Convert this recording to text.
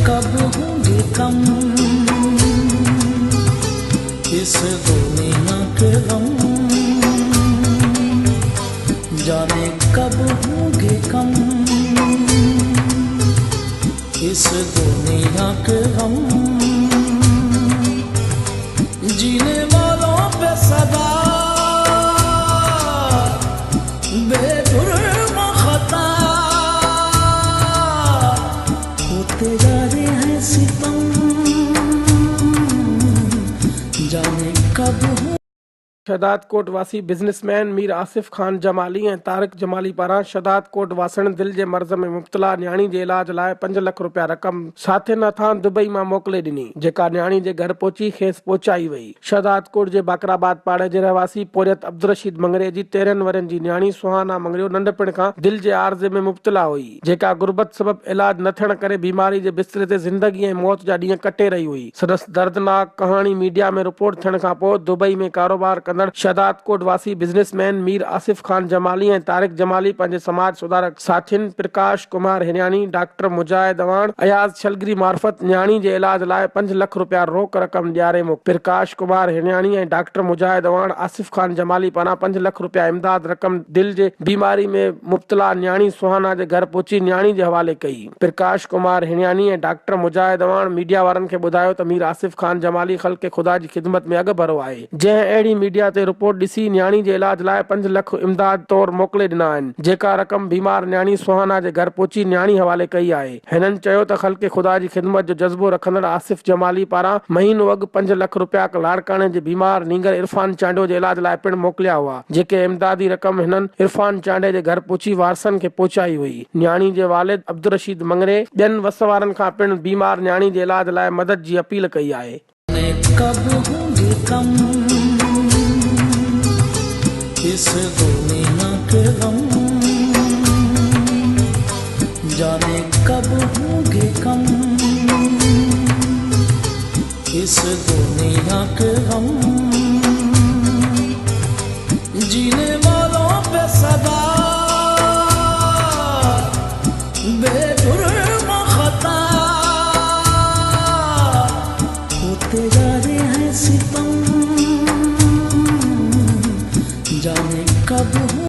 कब होंगे कम इस दुनिया के गम, जाने कब होंगे कम इस दुनिया के गम। जीने वालों पे सदा बेजुर्म खता होते जा रहे हैं सितम, जाने कब हो। शहदाद कोट वासी बिजनेसमैन मीर आसिफ खान जमाली ऐं तारिक जमाली पारां शहदाद कोट वासण दिल जे मर्ज़ में मुब्तला न्याणी जे इलाज लाइ 5 लाख रुपया रक़म साथियुनि हथां दुबई मां मोकिले ॾिनी, जेका न्याणी जे घर पहुची खेसि पहुचाई वई। शहदाद कोट जे बाकराबाद पाड़े जे रहवासी पोरियत अब्दुल रशीद मंगरे जी 13 वरनि जी न्याणी सुहाना मंगरियो नंढपिण खां दिल जे आर्ज़े में मुब्तला हुई, जेका गुरबत सबब इलाज न थियण करे बीमारी जे बिस्तरे ते ज़िंदगी ऐं मौत जा ॾींहं कटे रही हुई। संदसि दर्दनाक कहाणी मीडिया में रिपोर्ट थियण खां पोइ दुबई में कारोबार शहदाद कोट वासी बिजनेसमैन मीर आसिफ खान जमाली ऐं तारिक जमाली पंहिंजे समाज सुधारक साथियुनि प्रकाश कुमार हिरियाणी, डॉक्टर मुजाहिद अवाण, अयाज छलगरी मार्फत न्याणी जे इलाज लाइ 5 लाख रुपया रोक रक़म ॾियारे प्रकाश कुमार हिरियाणी ऐं डॉक्टर मुजाहिद अवाण आसिफ खान जमाली पारां 5 लाख रुपया इमदाद रक़म दिल जे बीमारी में मुब्तला न्याणी सुहाना जे घर पहुची न्याणी जे हवाले कई। प्रकाश कुमार हिरियाणी ऐं डॉक्टर मुजाहिद अवाण मीडिया वारनि खे ॿुधायो त मीर आसिफ खान जमाली ख़ल्क़ खुदा जी ख़िदमत में अॻु भरो आहे, जंहिं अहिड़ी मीडिया ते रिपोर्ट ॾिसी न्याणी जे इलाज लाइ 5 लाख इमदाद तौर मोकिले ॾिना आहिनि, जेका रक़म बीमार न्याणी सुहाना जे घर पहुची न्याणी हवाले कई आहे। हिननि चयो त ख़ल्क़ खुदा जी ख़िदमत जो जज़्बो रखंदड़ आसिफ जमाली पारां महीनो अॻु 5 लाख रुपया लाड़काणे जे बीमार नींगर इरफान चांडो जे इलाज लाइ पिणु मोकिलिया हुआ, जेके इमदादी रक़म हिननि इरफान चांडे जे घर पहुची वारसनि खे पहुचाई हुई। न्याणी जे वालिद अब्दुल रशीद मंगरे ॿियनि वस वारनि खां पिणु बीमार न्याणी जे इलाज लाइ मदद जी अपील कई आहे। इस दुनिया के गम, जाने कब होंगे कम इस दुनिया के गम। जीने वालों पे सदा